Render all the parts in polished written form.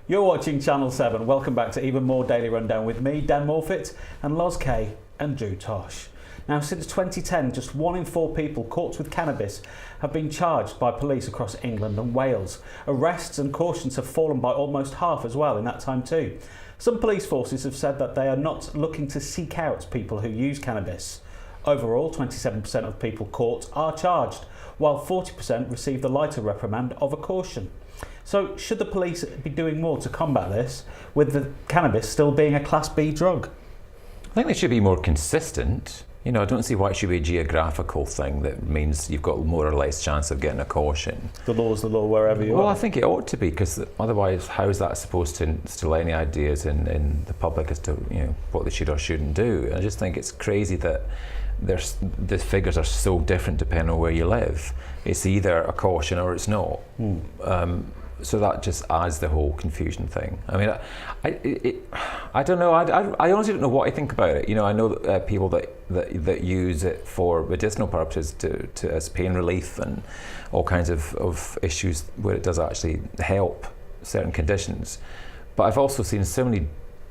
You're watching Channel 7. Welcome back to even more Daily Rundown with me, Dan Morfitt, and Kaye and Tosh. Now, since 2010, just 1 in 4 people caught with cannabis have been charged by police across England and Wales. Arrests and cautions have fallen by almost half as well in that time too. Some police forces have said that they are not looking to seek out people who use cannabis. Overall, 27% of people caught are charged, while 40% received the lighter reprimand of a caution. So should the police be doing more to combat this, with the cannabis still being a Class B drug? I think they should be more consistent. I don't see why it should be a geographical thing that means you've got more or less chance of getting a caution. The law's the law wherever you are. Well, I think it ought to be, because otherwise how is that supposed to instill any ideas in the public as to what they should or shouldn't do? And I just think it's crazy that the figures are so different depending on where you live. It's either a caution or it's not. So that just adds the whole confusion thing. I mean, I don't know. I honestly don't know what I think about it. I know that people that use it for medicinal purposes as pain relief and all kinds of issues where it does actually help certain conditions. But I've also seen so many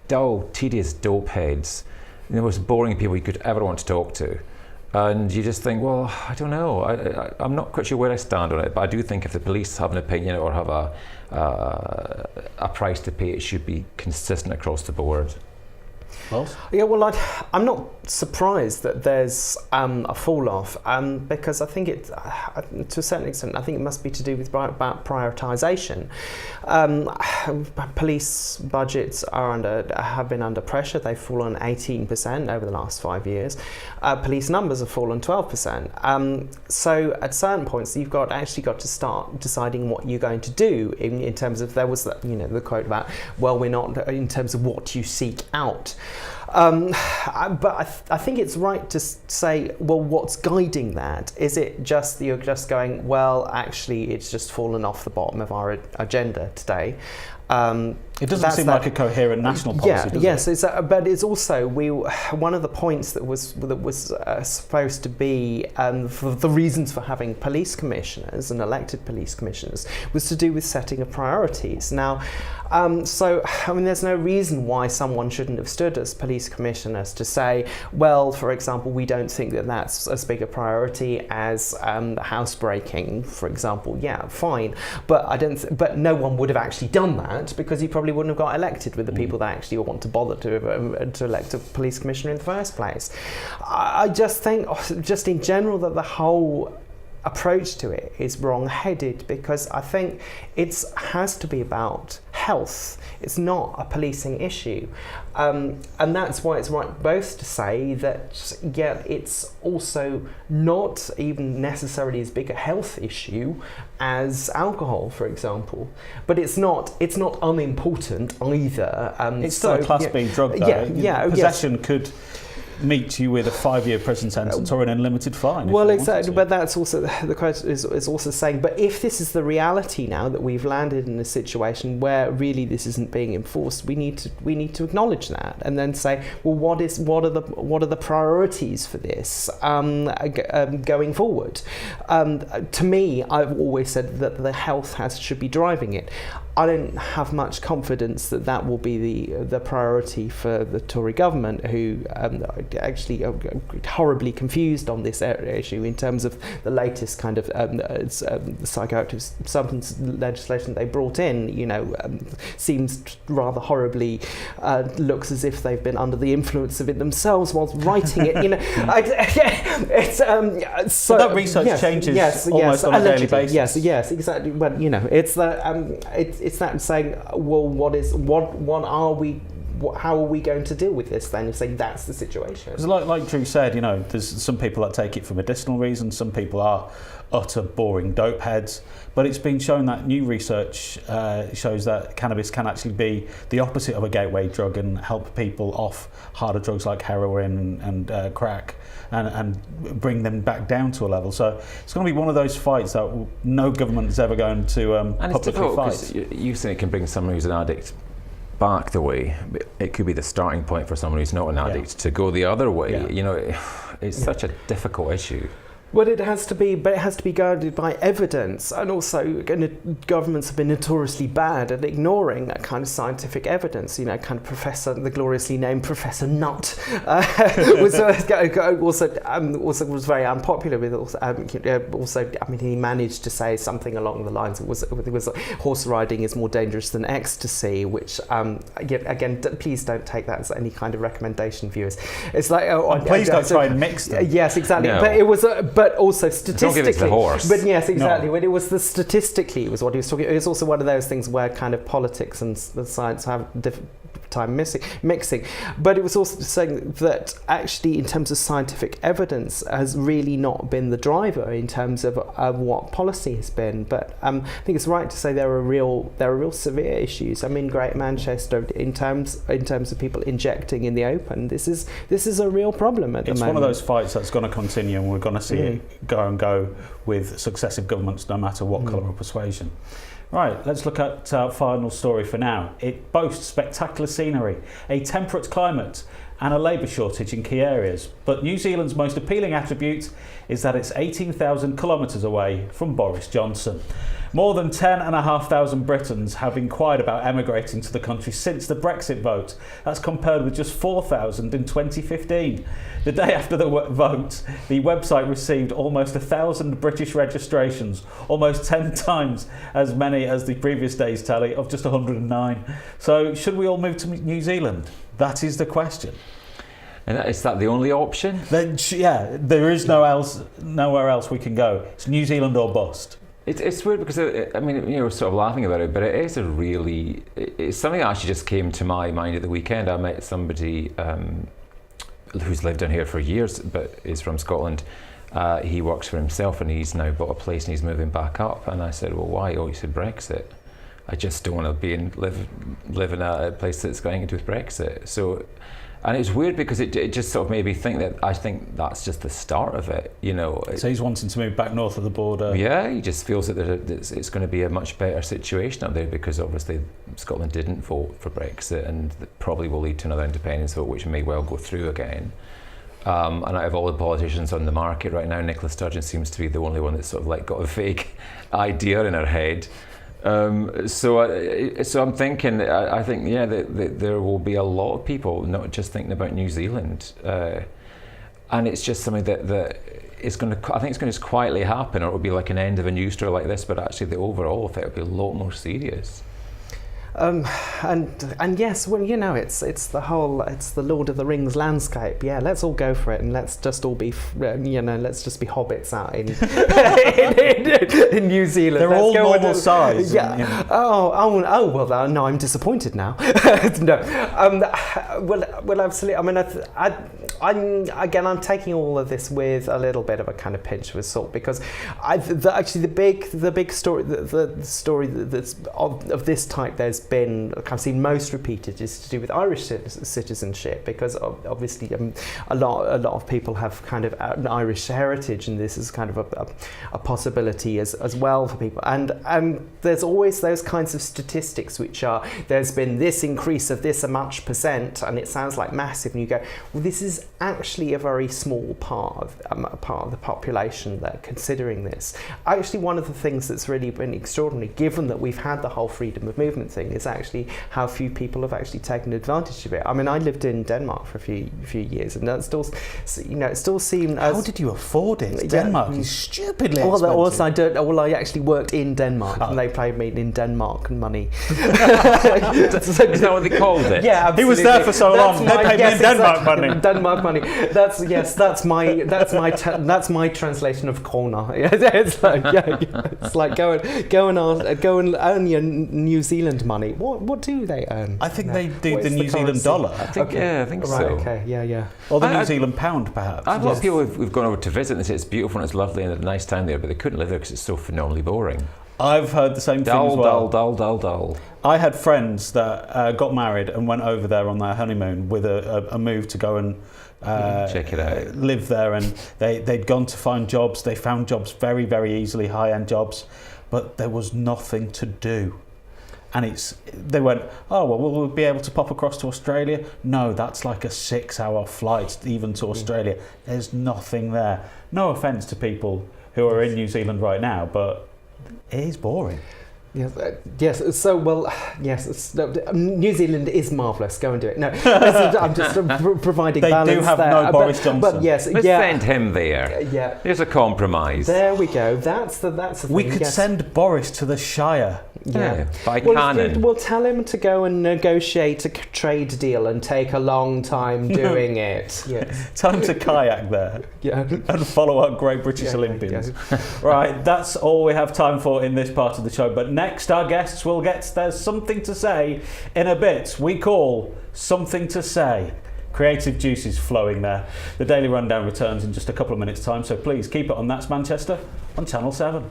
dull, tedious dope heads, the most boring people you could ever want to talk to. And you just think, well, I don't know. I'm not quite sure where I stand on it, but I do think if the police have an opinion or have a price to pay, it should be consistent across the board. Yeah, well, I'm not surprised that there's a fall off, because I think to a certain extent, I think it must be to do with about prioritisation. Police budgets have been under pressure. They've fallen 18% over the last 5 years. Police numbers have fallen 12%. So at certain points, you've actually got to start deciding what you're going to do in terms of, there was the quote about, well, we're not in terms of what you seek out. But I think it's right to say, well, what's guiding that? Is it just you're just going, well, actually, it's just fallen off the bottom of our agenda today? It doesn't seem like a coherent national policy, does it? But it's also one of the points that was supposed to be for the reasons for having police commissioners and elected police commissioners was to do with setting of priorities. Now, there's no reason why someone shouldn't have stood as police commissioners to say, well, for example, we don't think that that's as big a priority as housebreaking, for example. Yeah, fine, but no one would have actually done that, because you probably wouldn't have got elected with the people that actually want to bother to elect a police commissioner in the first place. I just think, just in general, that the whole approach to it is wrong-headed, because I think it has to be about health. It's not a policing issue, and that's why it's right both to say that it's also not even necessarily as big a health issue as alcohol, for example, but it's not unimportant either. It's still a Class B drug, though. Possession could meet you with a 5-year prison sentence or an unlimited fine. Well, exactly, but that's also the quote is also saying. But if this is the reality now, that we've landed in a situation where really this isn't being enforced, we need to acknowledge that and then say, well, what are the priorities for this going forward? To me, I've always said that the health should be driving it. I don't have much confidence that will be the priority for the Tory government, who actually are horribly confused on this issue in terms of the latest kind of psychoactive substance legislation they brought in. Seems rather horribly, looks as if they've been under the influence of it themselves whilst writing it. So that research changes almost on a daily basis. Yes, exactly. But it's that saying, well, how are we going to deal with this then? If saying that's the situation. Because like Drew said, there's some people that take it for medicinal reasons. Some people are utter boring dope heads. But it's been shown that new research shows that cannabis can actually be the opposite of a gateway drug and help people off harder drugs like heroin and crack and bring them back down to a level. So it's going to be one of those fights that no government is ever going to publicly fight. You say it can bring someone who's an addict back the way. It could be the starting point for someone who's not an addict to go the other way. It's such a difficult issue. Well, it has to be, but it has to be guided by evidence, and also governments have been notoriously bad at ignoring that kind of scientific evidence. You know, kind of the gloriously named Professor Nutt was very unpopular with also. I mean, he managed to say something along the lines. It was horse riding is more dangerous than ecstasy, which again, please don't take that as any kind of recommendation, viewers. It's like please don't try and mix them. Yes, exactly. No. But it was. But also statistically, don't give it to the horse. But yes, exactly. When it was statistically, it was what he was talking. It was also one of those things where kind of politics and the science have different time mixing. But it was also saying that actually, in terms of scientific evidence, has really not been the driver in terms of what policy has been. But I think it's right to say there are real severe issues. I mean, Great Manchester, in terms of people injecting in the open, this is a real problem at the moment. It's one of those fights that's going to continue, and we're going to see it go with successive governments, no matter what colour or persuasion. Right, let's look at our final story for now. It boasts spectacular scenery, a temperate climate and a labour shortage in key areas. But New Zealand's most appealing attribute is that it's 18,000 kilometres away from Boris Johnson. More than 10,500 Britons have inquired about emigrating to the country since the Brexit vote. That's compared with just 4,000 in 2015. The day after the vote, the website received almost 1,000 British registrations, almost 10 times as many as the previous day's tally of just 109. So should we all move to New Zealand? That is the question. And is that the only option? Then, yeah, there is nowhere else we can go. It's New Zealand or bust. It's weird because, I mean, you know, we're sort of laughing about it, but it is it's something that actually just came to my mind at the weekend. I met somebody who's lived down here for years, but is from Scotland. He works for himself and he's now bought a place and he's moving back up. And I said, well, why? Oh, he said, Brexit. I just don't want to live in a place that's going into with Brexit. So, and it's weird because it just sort of made me think that I think that's just the start of it, you know. So he's wanting to move back north of the border. Yeah, he just feels that it's going to be a much better situation up there because obviously Scotland didn't vote for Brexit and that probably will lead to another independence vote, which may well go through again. And out of all the politicians on the market right now, Nicola Sturgeon seems to be the only one that's sort of like got a vague idea in her head. So I'm thinking, I think, yeah, that there will be a lot of people not just thinking about New Zealand, and it's just something that is going to, I think it's going to just quietly happen, or it will be like an end of a news story like this, but actually the overall effect will be a lot more serious. And yes, well, you know, it's the Lord of the Rings landscape. Yeah, let's all go for it, and let's just all be, let's just be hobbits out in New Zealand. They're all normal size. Yeah. And, Oh, well, no, I'm disappointed now. No. Well, absolutely. I mean, I'm taking all of this with a little bit of a kind of pinch of salt because actually the big story, the story that's of this type there's been, I've seen most repeated, is to do with Irish citizenship, because obviously a lot of people have kind of an Irish heritage, and this is kind of a possibility as well for people. And there's always those kinds of statistics which are, there's been this increase of this much percent, and it sounds like massive, and you go, well, this is actually a very small part of the population that are considering this. Actually, one of the things that's really been extraordinary, given that we've had the whole freedom of movement thing, is actually how few people have actually taken advantage of it. I mean, I lived in Denmark for a few years, and that still, it still seemed. How did you afford it? Denmark is stupidly expensive. I actually worked in Denmark, and they paid me in Denmark money. Is that what they called it? Yeah, absolutely. He was there for so long. They paid me in Denmark money. Denmark money. That's my translation of kroner. It's like go and earn your New Zealand money. What do they earn? I think they do the New Zealand dollar. I think right, so. Okay, yeah. Or the New Zealand pound, perhaps. I have a lot of people who've gone over to visit and they say it's beautiful and it's lovely and a nice time there, but they couldn't live there because it's so phenomenally boring. I've heard the same thing as well. Dull. I had friends that got married and went over there on their honeymoon with a move to go and check it out, live there, and they'd gone to find jobs. They found jobs very, very easily, high-end jobs, but there was nothing to do. and they went, oh, well, we'll be able to pop across to Australia. No, that's like a 6-hour flight even to Australia. There's nothing there. No offence to people who are in New Zealand right now, but it is boring. Yes, yes. So, well, yes. New Zealand is marvellous. Go and do it. No, I'm just providing they balance. They do have there. no Boris Johnson. But yes, let's send him there. Yeah, there's a compromise. There we go. That's the thing. We could send Boris to the Shire. Yeah, by cannon. We'll tell him to go and negotiate a trade deal and take a long time doing it. Yes. Tell him to kayak there. Yeah. And follow our great British Olympians. Right, that's all we have time for in this part of the show. But next, our guests will get There's Something to Say in a bit. We call Something to Say. Creative juices flowing there. The Daily Rundown returns in just a couple of minutes' time, so please keep it on That's Manchester on Channel 7.